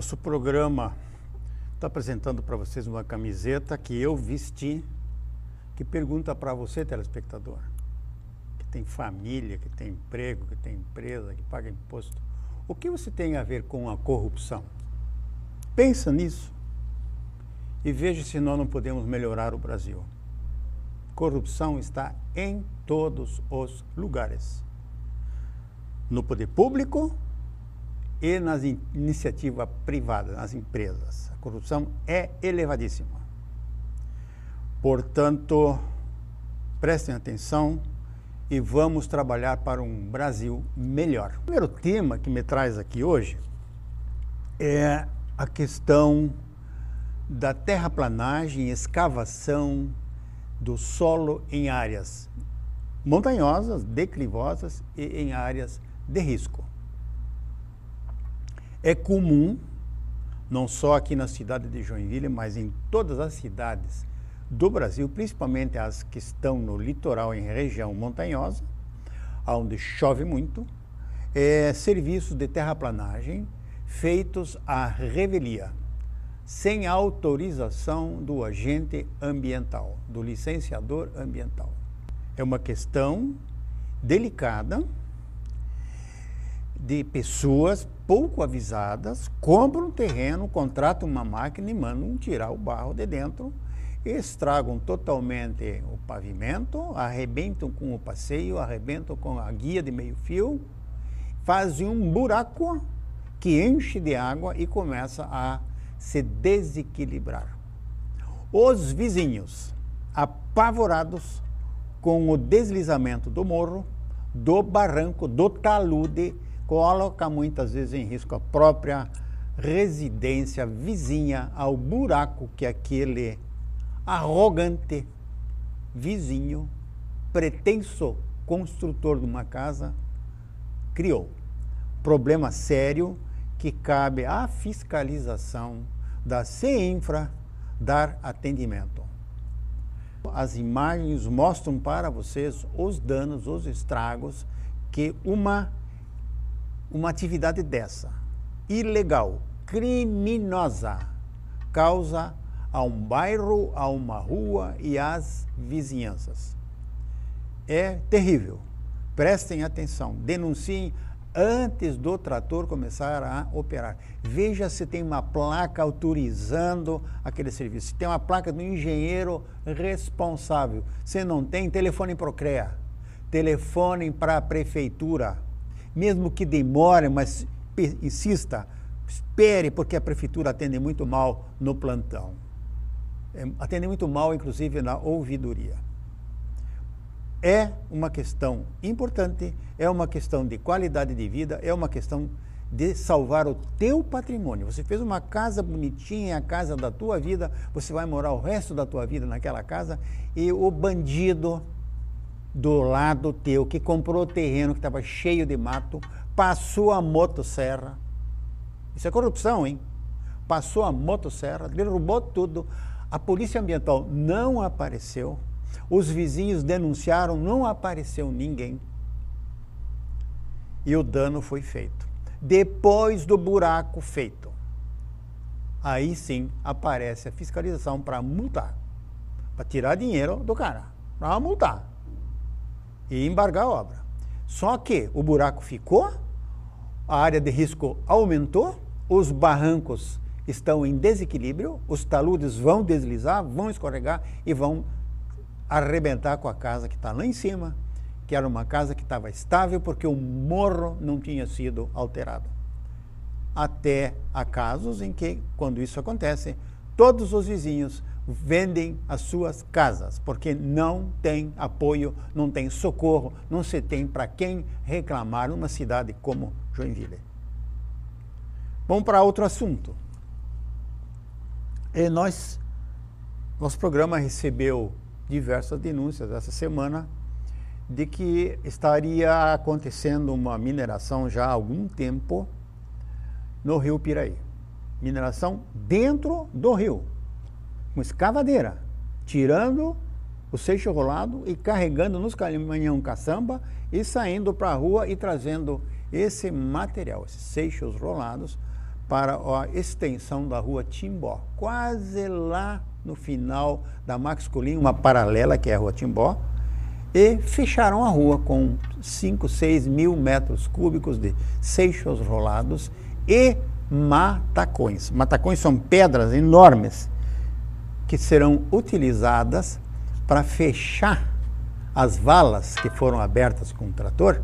Nosso programa está apresentando para vocês uma camiseta que eu vesti, que pergunta para você, telespectador, que tem família, que tem emprego, que tem empresa, que paga imposto. O que você tem a ver com a corrupção? Pensa nisso e veja se nós não podemos melhorar o Brasil. Corrupção está em todos os lugares. No poder público e nas iniciativas privadas, nas empresas. A corrupção é elevadíssima. Portanto, prestem atenção e vamos trabalhar para um Brasil melhor. O primeiro tema que me traz aqui hoje é a questão da terraplanagem e escavação do solo em áreas montanhosas, declivosas e em áreas de risco. É comum, não só aqui na cidade de Joinville, mas em todas as cidades do Brasil, principalmente as que estão no litoral, em região montanhosa, onde chove muito, serviços de terraplanagem feitos à revelia, sem autorização do agente ambiental, do licenciador ambiental. É uma questão delicada de pessoas pouco avisadas, compram um terreno, contratam uma máquina e mandam tirar o barro de dentro, estragam totalmente o pavimento, arrebentam com o passeio, arrebentam com a guia de meio fio, fazem um buraco que enche de água e começa a se desequilibrar. Os vizinhos, apavorados com o deslizamento do morro, do barranco, do talude, coloca muitas vezes em risco a própria residência vizinha ao buraco que aquele arrogante vizinho, pretenso construtor de uma casa, criou. Problema sério que cabe à fiscalização da CEINFRA dar atendimento. As imagens mostram para vocês os danos, os estragos que uma atividade dessa, ilegal, criminosa, causa a um bairro, a uma rua e às vizinhanças. É terrível. Prestem atenção, denunciem antes do trator começar a operar. Veja se tem uma placa autorizando aquele serviço, se tem uma placa do engenheiro responsável. Se não tem, telefonem para o CREA, telefonem para a prefeitura. Mesmo que demore, mas insista, espere, porque a prefeitura atende muito mal no plantão. Atende muito mal, inclusive, na ouvidoria. É uma questão importante, é uma questão de qualidade de vida, é uma questão de salvar o teu patrimônio. Você fez uma casa bonitinha, a casa da tua vida, você vai morar o resto da tua vida naquela casa e o bandido do lado teu, que comprou o terreno que estava cheio de mato, passou a motosserra. Isso é corrupção, hein? Passou a motosserra, derrubou tudo. A polícia ambiental não apareceu. Os vizinhos denunciaram, não apareceu ninguém. E o dano foi feito. Depois do buraco feito, aí sim aparece a fiscalização para multar, para tirar dinheiro do cara, para multar e embargar a obra. Só que o buraco ficou, a área de risco aumentou, os barrancos estão em desequilíbrio, os taludes vão deslizar, vão escorregar e vão arrebentar com a casa que está lá em cima, que era uma casa que estava estável porque o morro não tinha sido alterado. Até há casos em que, quando isso acontece, todos os vizinhos vendem as suas casas, porque não tem apoio, não tem socorro, não se tem para quem reclamar numa cidade como Joinville. Vamos para outro assunto. Nosso programa recebeu diversas denúncias essa semana de que estaria acontecendo uma mineração já há algum tempo no Rio Piraí. Mineração dentro do rio, com escavadeira, tirando o seixo rolado e carregando nos caminhão caçamba e saindo para a rua e trazendo esse material, esses seixos rolados, para a extensão da rua Timbó, quase lá no final da Max Colim, uma paralela que é a rua Timbó, e fecharam a rua com 5, 6 mil metros cúbicos de seixos rolados e matacões. Matacões são pedras enormes que serão utilizadas para fechar as valas que foram abertas com o trator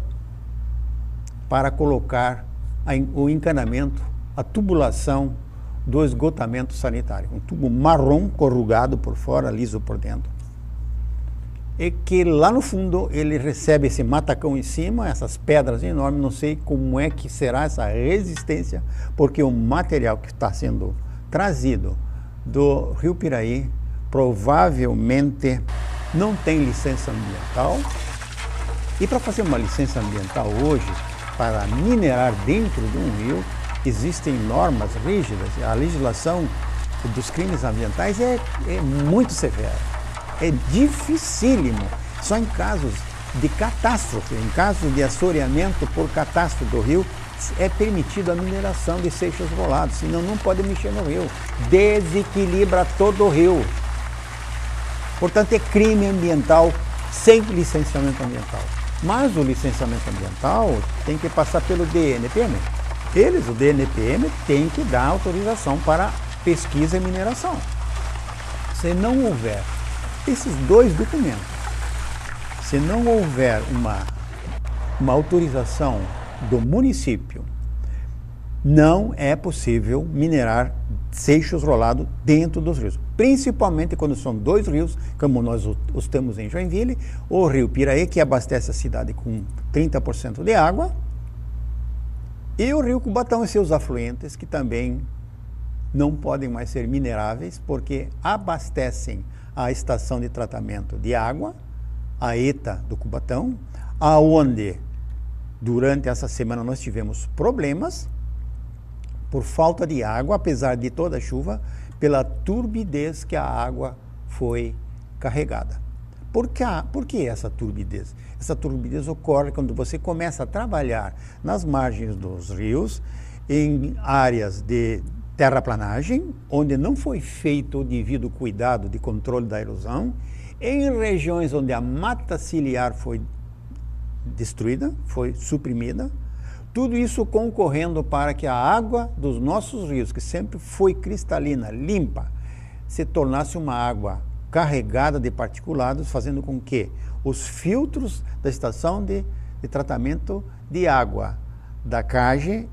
para colocar o encanamento, a tubulação do esgotamento sanitário. Um tubo marrom corrugado por fora, liso por dentro. E que lá no fundo ele recebe esse matacão em cima, essas pedras enormes, não sei como é que será essa resistência, porque o material que está sendo trazido do Rio Piraí provavelmente não tem licença ambiental. E para fazer uma licença ambiental hoje, para minerar dentro de um rio, existem normas rígidas. A legislação dos crimes ambientais é muito severa. É dificílimo. Só em casos de catástrofe, em caso de assoreamento por catástrofe do rio, é permitida a mineração de seixos rolados, senão não pode mexer no rio. Desequilibra todo o rio. Portanto, é crime ambiental sem licenciamento ambiental. Mas o licenciamento ambiental tem que passar pelo DNPM. O DNPM, tem que dar autorização para pesquisa e mineração. Se não houver esses dois documentos, se não houver uma autorização do município, não é possível minerar seixos rolados dentro dos rios. Principalmente quando são dois rios, como nós os temos em Joinville, o rio Piraí, que abastece a cidade com 30% de água, e o rio Cubatão e seus afluentes, que também não podem mais ser mineráveis, porque abastecem a estação de tratamento de água, a ETA do Cubatão, aonde durante essa semana nós tivemos problemas por falta de água, apesar de toda a chuva, pela turbidez que a água foi carregada. Por que essa turbidez? Essa turbidez ocorre quando você começa a trabalhar nas margens dos rios, em áreas de terraplanagem, onde não foi feito o devido cuidado de controle da erosão, em regiões onde a mata ciliar foi destruída, foi suprimida, tudo isso concorrendo para que a água dos nossos rios, que sempre foi cristalina, limpa, se tornasse uma água carregada de particulados, fazendo com que os filtros da estação de tratamento de água da CAGE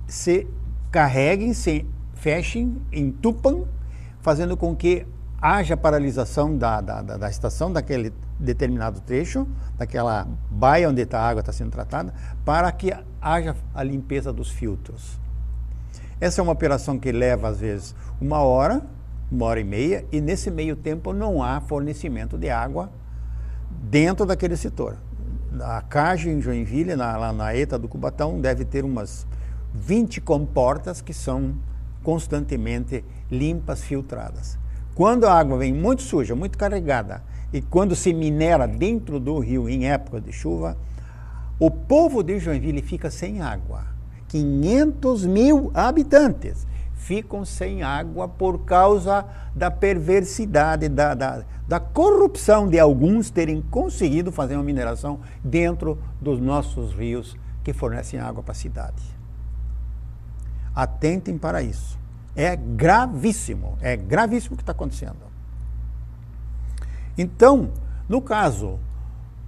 se carreguem, se fechem, entupam, fazendo com que haja paralisação da estação, daquele determinado trecho, daquela baia onde a água está sendo tratada, para que haja a limpeza dos filtros. Essa é uma operação que leva, às vezes, 1 hora e meia, e nesse meio tempo não há fornecimento de água dentro daquele setor. A CAGE em Joinville, lá na ETA do Cubatão, deve ter umas 20 comportas que são constantemente limpas, filtradas. Quando a água vem muito suja, muito carregada, e quando se minera dentro do rio em época de chuva, o povo de Joinville fica sem água. 500 mil habitantes ficam sem água por causa da perversidade, da corrupção de alguns terem conseguido fazer uma mineração dentro dos nossos rios que fornecem água para a cidade. Atentem para isso. É gravíssimo o que está acontecendo. Então, no caso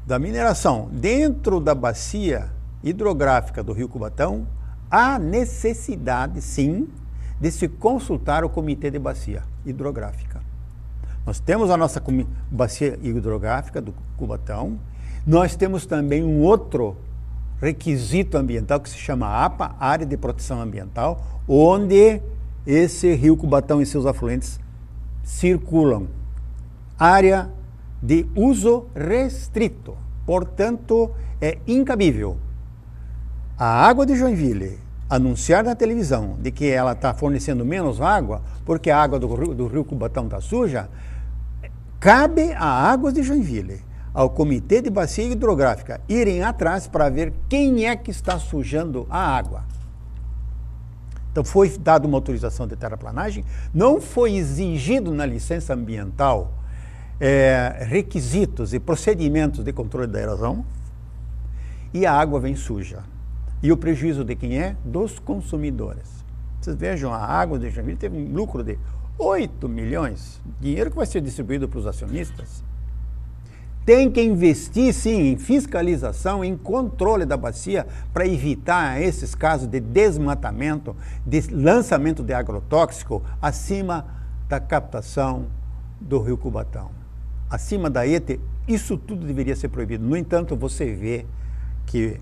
da mineração dentro da bacia hidrográfica do Rio Cubatão, há necessidade, sim, de se consultar o Comitê de Bacia Hidrográfica. Nós temos a nossa bacia hidrográfica do Cubatão, nós temos também um outro requisito ambiental que se chama APA, Área de Proteção Ambiental, onde esse rio Cubatão e seus afluentes circulam. Área de uso restrito, portanto, é incabível a água de Joinville anunciar na televisão de que ela está fornecendo menos água, porque a água do rio Cubatão está suja. Cabe a Águas de Joinville, ao Comitê de Bacia Hidrográfica, irem atrás para ver quem é que está sujando a água. Então foi dada uma autorização de terraplanagem, não foi exigido na licença ambiental requisitos e procedimentos de controle da erosão, e a água vem suja. E o prejuízo de quem é? Dos consumidores. Vocês vejam, a água de Joinville teve um lucro de 8 milhões, dinheiro que vai ser distribuído para os acionistas. Tem que investir, sim, em fiscalização, em controle da bacia, para evitar esses casos de desmatamento, de lançamento de agrotóxico acima da captação do rio Cubatão. Acima da ETE, isso tudo deveria ser proibido. No entanto, você vê que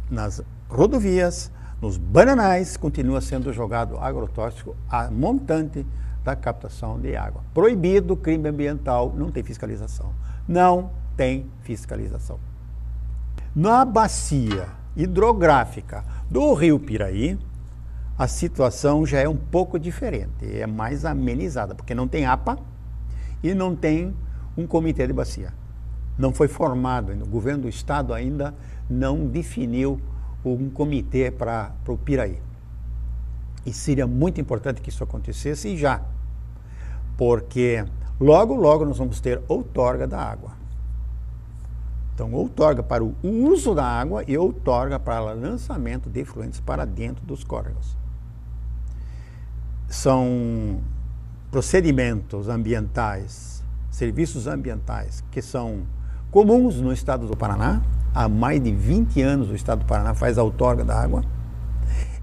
nas rodovias, nos bananais, continua sendo jogado agrotóxico a montante da captação de água. Proibido, crime ambiental, não tem fiscalização. Não tem fiscalização. Na bacia hidrográfica do rio Piraí, a situação já é um pouco diferente, é mais amenizada, porque não tem APA e não tem um comitê de bacia. Não foi formado, o governo do estado ainda não definiu um comitê para o Piraí. E seria muito importante que isso acontecesse e já, porque logo, logo nós vamos ter outorga da água. Então, outorga para o uso da água e outorga para o lançamento de efluentes para dentro dos córregos. São procedimentos ambientais, serviços ambientais que são comuns no estado do Paraná. Há mais de 20 anos o estado do Paraná faz a outorga da água.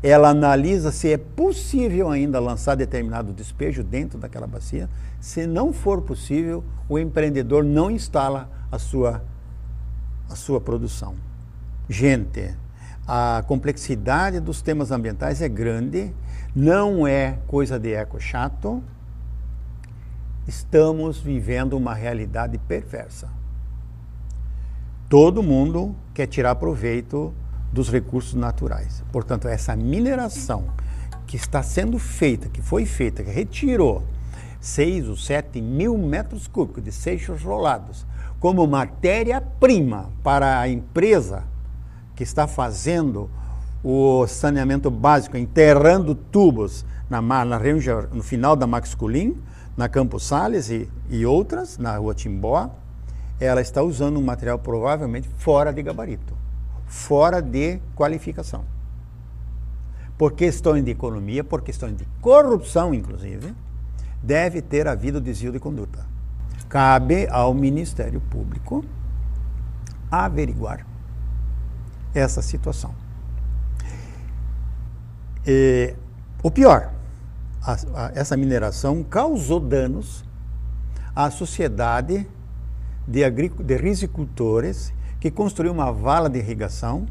Ela analisa se é possível ainda lançar determinado despejo dentro daquela bacia. Se não for possível, o empreendedor não instala a sua produção. Gente, a complexidade dos temas ambientais é grande, não é coisa de eco chato. Estamos vivendo uma realidade perversa. Todo mundo quer tirar proveito dos recursos naturais. Portanto, essa mineração que está sendo feita, que foi feita, que retirou 6 ou 7 mil metros cúbicos de seixos rolados como matéria-prima para a empresa que está fazendo o saneamento básico, enterrando tubos na região, no final da Max Culin, na Campos Sales e outras, na Rua Timbó, ela está usando um material provavelmente fora de gabarito, fora de qualificação. Por questões de economia, por questões de corrupção, inclusive, deve ter havido desvio de conduta. Cabe ao Ministério Público averiguar essa situação. O pior, essa mineração causou danos à sociedade de risicultores que construiu uma vala de irrigação,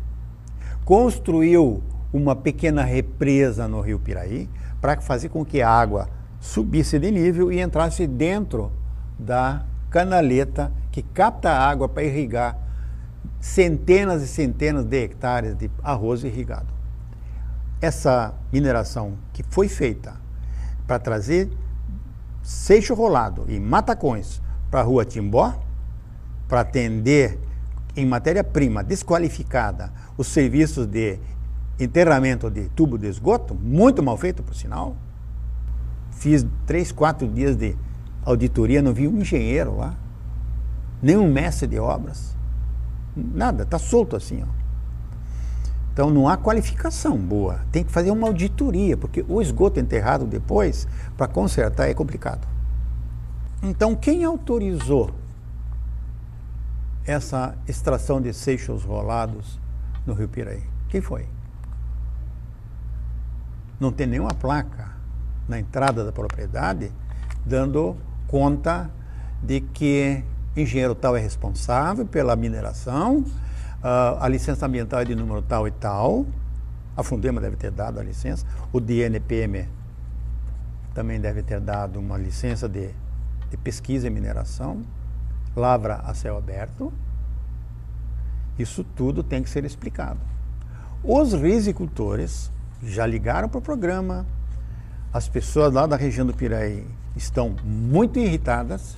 construiu uma pequena represa no rio Piraí para fazer com que a água subisse de nível e entrasse dentro da canaleta que capta a água para irrigar centenas e centenas de hectares de arroz irrigado. Essa mineração que foi feita para trazer seixo rolado e matacões para a Rua Timbó, para atender em matéria-prima desqualificada os serviços de enterramento de tubo de esgoto, muito mal feito, por sinal. Fiz 3, 4 dias de auditoria, não vi um engenheiro lá, nem um mestre de obras, nada, está solto assim, ó. Então não há qualificação boa, tem que fazer uma auditoria, porque o esgoto enterrado depois, para consertar, é complicado. Então quem autorizou essa extração de seixos rolados no rio Piraí? Quem foi? Não tem nenhuma placa na entrada da propriedade dando conta de que engenheiro tal é responsável pela mineração, a licença ambiental é de número tal e tal, a Fundema deve ter dado a licença, o DNPM também deve ter dado uma licença de pesquisa e mineração, lavra a céu aberto. Isso tudo tem que ser explicado. Os risicultores já ligaram para o programa, as pessoas lá da região do Piraí estão muito irritadas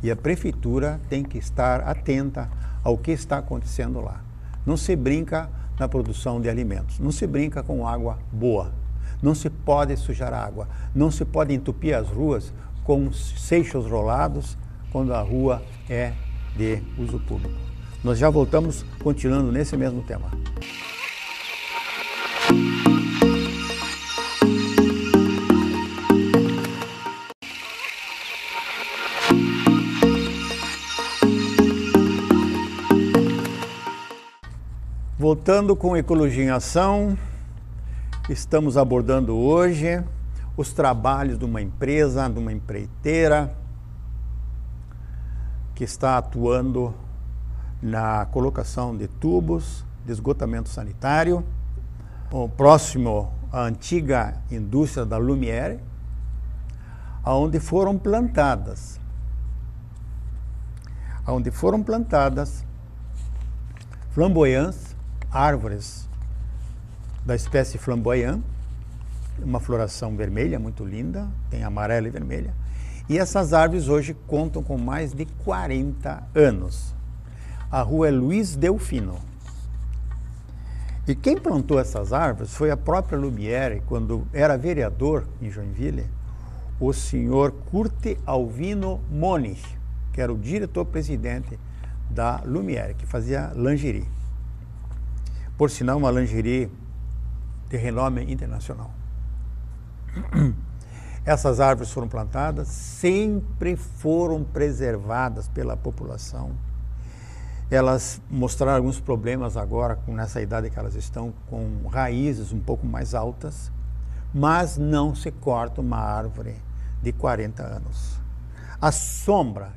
e a prefeitura tem que estar atenta ao que está acontecendo lá. Não se brinca na produção de alimentos, não se brinca com água boa, Não se pode sujar a água, não se pode entupir as ruas com seixos rolados quando a rua é de uso público. Nós já voltamos continuando nesse mesmo tema. Voltando com Ecologia em Ação, estamos abordando hoje os trabalhos de uma empresa, de uma empreiteira que está atuando na colocação de tubos de esgotamento sanitário, próximo à antiga indústria da Lumière, onde foram plantadas flamboyantes, árvores da espécie flamboyant, uma floração vermelha muito linda, tem amarela e vermelha. E essas árvores hoje contam com mais de 40 anos. A rua é Luiz Delfino. E quem plantou essas árvores foi a própria Lumière, quando era vereador em Joinville, o senhor Kurt Alvino Moniz, que era o diretor-presidente da Lumière, que fazia lingerie. Por sinal, uma lingerie de renome internacional. Essas árvores foram plantadas, sempre foram preservadas pela população. Elas mostraram alguns problemas agora, nessa idade que elas estão, com raízes um pouco mais altas, mas não se corta uma árvore de 40 anos. A sombra,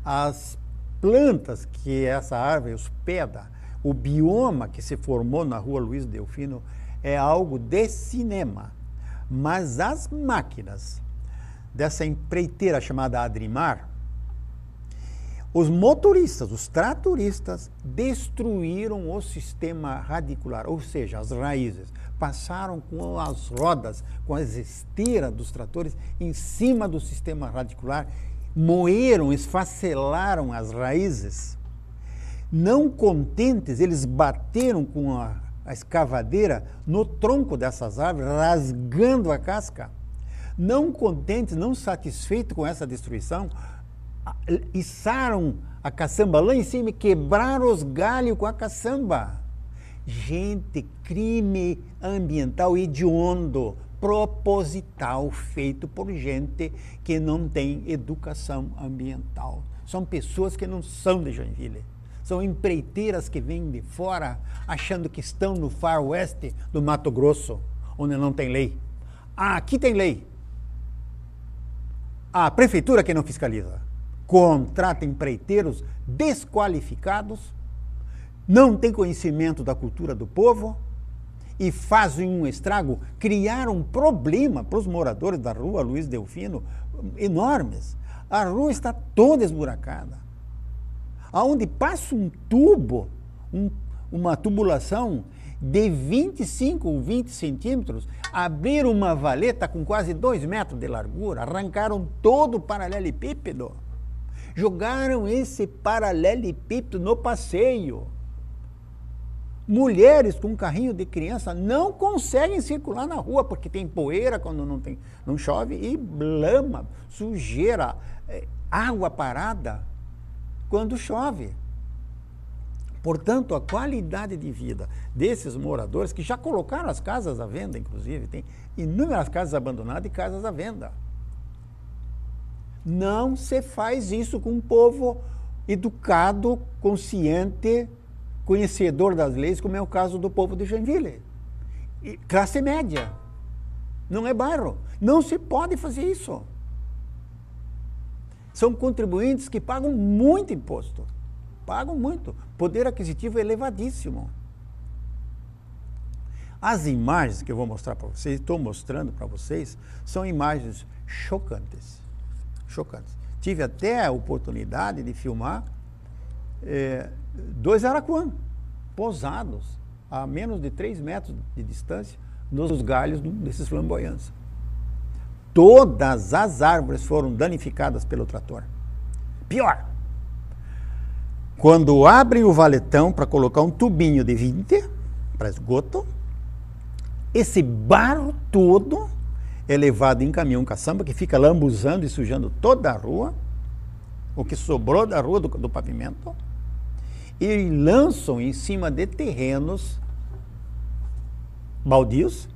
as plantas que essa árvore hospeda, o bioma que se formou na rua Luiz Delfino é algo de cinema. Mas as máquinas dessa empreiteira chamada Adrimar, os motoristas, os tratoristas, destruíram o sistema radicular, ou seja, as raízes. Passaram com as rodas, com as esteiras dos tratores em cima do sistema radicular, moeram, esfacelaram as raízes. Não contentes, eles bateram com a escavadeira no tronco dessas árvores, rasgando a casca. Não contentes, não satisfeitos com essa destruição, içaram a caçamba lá em cima e quebraram os galhos com a caçamba. Gente, crime ambiental hediondo, proposital, feito por gente que não tem educação ambiental. São pessoas que não são de Joinville. São empreiteiras que vêm de fora achando que estão no Far West do Mato Grosso, onde não tem lei. Ah, aqui tem lei. A prefeitura que não fiscaliza. Contrata empreiteiros desqualificados, não tem conhecimento da cultura do povo e fazem um estrago, criaram um problema para os moradores da rua Luiz Delfino enormes. A rua está toda esburacada. Aonde passa um tubo, uma tubulação de 25 ou 20 centímetros, abriram uma valeta com quase 2 metros de largura, arrancaram todo o paralelepípedo, jogaram esse paralelepípedo no passeio. Mulheres com carrinho de criança não conseguem circular na rua, porque tem poeira quando não chove, e lama, sujeira, água parada quando chove. Portanto, a qualidade de vida desses moradores, que já colocaram as casas à venda, inclusive, tem inúmeras casas abandonadas e casas à venda. Não se faz isso com um povo educado, consciente, conhecedor das leis, como é o caso do povo de Joinville. E classe média. Não é bairro. Não se pode fazer isso. São contribuintes que pagam muito imposto. Pagam muito. Poder aquisitivo elevadíssimo. As imagens que eu vou mostrar para vocês, estou mostrando para vocês, são imagens chocantes. Chocantes. Tive até a oportunidade de filmar 2 araquã posados a menos de 3 metros de distância nos galhos desses flamboyantes. Todas as árvores foram danificadas pelo trator. Pior, quando abrem o valetão para colocar um tubinho de 20 para esgoto, Esse barro todo é levado em caminhão caçamba, que fica lambuzando e sujando toda a rua, o que sobrou da rua, do pavimento, e lançam em cima de terrenos baldios,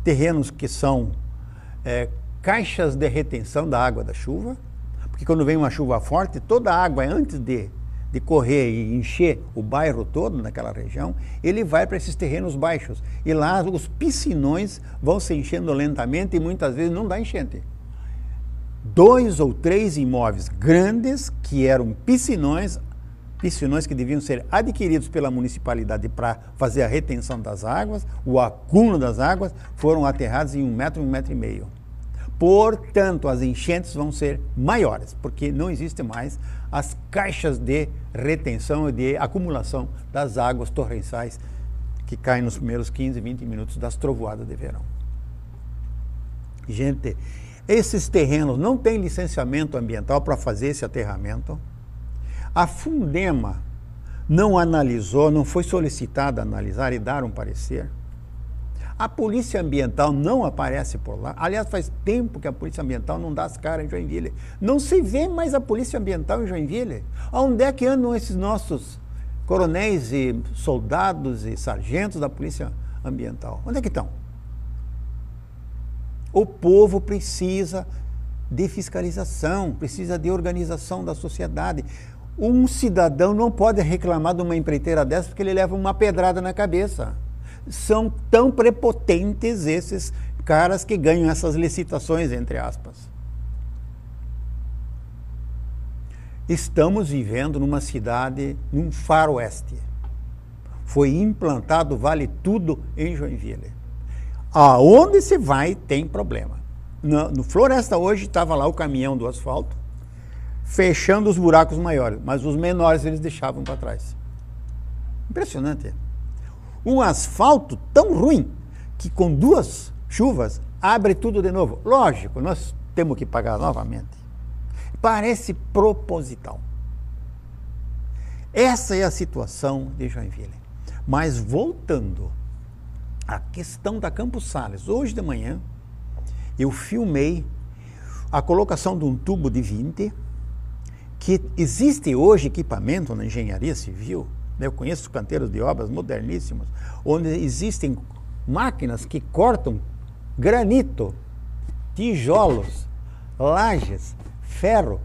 terrenos que são caixas de retenção da água da chuva, porque quando vem uma chuva forte, toda a água, antes de correr e encher o bairro todo naquela região, ele vai para esses terrenos baixos. E lá os piscinões vão se enchendo lentamente e muitas vezes não dá enchente. 2 ou 3 imóveis grandes que eram piscinões que deviam ser adquiridos pela municipalidade para fazer a retenção das águas, o acúmulo das águas, foram aterrados em 1 metro, 1,5 metro. Portanto, as enchentes vão ser maiores, porque não existem mais as caixas de retenção e de acumulação das águas torrenciais que caem nos primeiros 15, 20 minutos das trovoadas de verão. Gente, esses terrenos não têm licenciamento ambiental para fazer esse aterramento. A Fundema não analisou, não foi solicitada a analisar e dar um parecer. A Polícia Ambiental não aparece por lá. Aliás, faz tempo que a Polícia Ambiental não dá as caras em Joinville. Não se vê mais a Polícia Ambiental em Joinville. Onde é que andam esses nossos coronéis e soldados e sargentos da Polícia Ambiental? Onde é que estão? O povo precisa de fiscalização, precisa de organização da sociedade. Um cidadão não pode reclamar de uma empreiteira dessa porque ele leva uma pedrada na cabeça. São tão prepotentes esses caras que ganham essas licitações, entre aspas. Estamos vivendo numa cidade, num faroeste. Foi implantado Vale Tudo em Joinville. Aonde se vai tem problema. No Floresta hoje estava lá o caminhão do asfalto, fechando os buracos maiores, mas os menores eles deixavam para trás. Impressionante. Um asfalto tão ruim que com 2 chuvas abre tudo de novo. Lógico, nós temos que pagar novamente. Parece proposital. Essa é a situação de Joinville. Mas voltando à questão da Campos Sales, hoje de manhã eu filmei a colocação de um tubo de 20, que existe hoje equipamento na engenharia civil. Eu conheço canteiros de obras moderníssimos, onde existem máquinas que cortam granito, tijolos, lajes, ferro,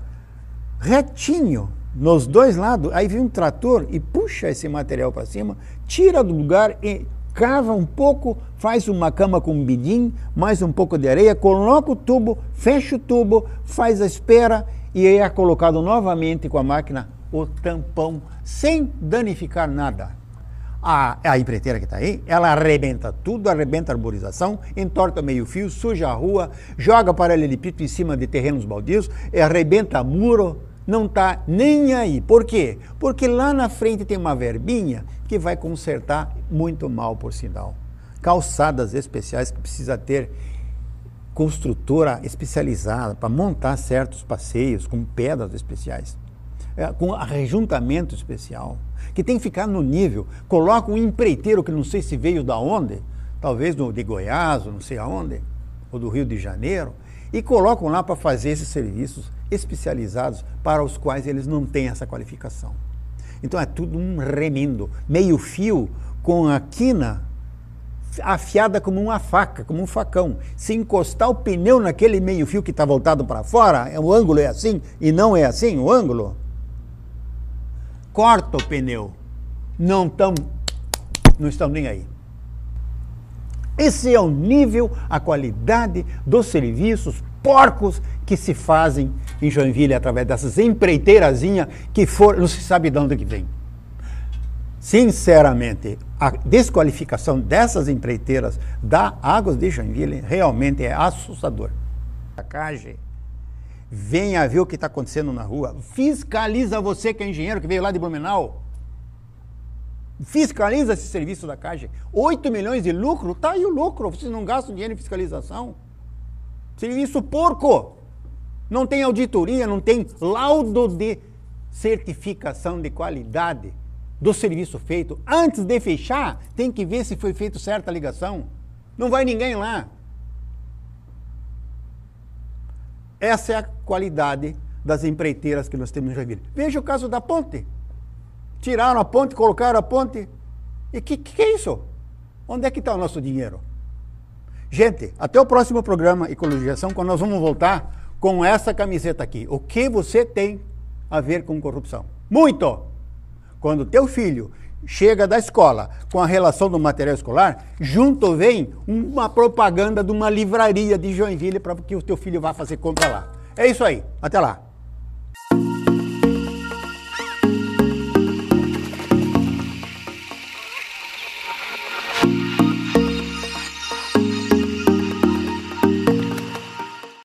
retinho, nos 2 lados. Aí vem um trator e puxa esse material para cima, tira do lugar e cava um pouco, faz uma cama com um bidim, mais um pouco de areia, coloca o tubo, fecha o tubo, faz a espera e aí é colocado novamente com a máquina o tampão, sem danificar nada. A empreiteira que está aí, ela arrebenta tudo, arrebenta a arborização, entorta meio fio, suja a rua, joga paralelepípedo em cima de terrenos baldios, arrebenta muro, não está nem aí. Por quê? Porque lá na frente tem uma verbinha que vai consertar muito mal, por sinal. Calçadas especiais que precisa ter construtora especializada para montar certos passeios com pedras especiais. Com arrejuntamento especial, que tem que ficar no nível. Coloca um empreiteiro que não sei se veio da onde, talvez de Goiás, ou não sei aonde, ou do Rio de Janeiro, e colocam lá para fazer esses serviços especializados para os quais eles não têm essa qualificação. Então é tudo um remendo, meio fio com a quina afiada como uma faca, como um facão. Se encostar o pneu naquele meio fio que está voltado para fora, o ângulo é assim e não é assim o ângulo, corta o pneu, não estão nem aí. Esse é o nível, a qualidade dos serviços porcos que se fazem em Joinville através dessas empreiteirazinhas que não se sabe de onde que vem. Sinceramente, a desqualificação dessas empreiteiras da Águas de Joinville realmente é assustador. A CAGE venha ver o que está acontecendo na rua. Fiscaliza você que é engenheiro, que veio lá de Blumenau. Fiscaliza esse serviço da CAGE. 8 milhões de lucro, tá aí o lucro. Vocês não gastam dinheiro em fiscalização. Serviço porco. Não tem auditoria, não tem laudo de certificação de qualidade do serviço feito. Antes de fechar, tem que ver se foi feita certa ligação. Não vai ninguém lá. Essa é a qualidade das empreiteiras que nós temos em Joinville. Veja o caso da ponte. Tiraram a ponte, colocaram a ponte. E que é isso? Onde é que está o nosso dinheiro? Gente, até o próximo programa Ecologiação, quando nós vamos voltar com essa camiseta aqui. O que você tem a ver com corrupção? Muito! Quando teu filho chega da escola com a relação do material escolar, junto vem uma propaganda de uma livraria de Joinville para que o teu filho vá fazer compra lá. É isso aí. Até lá.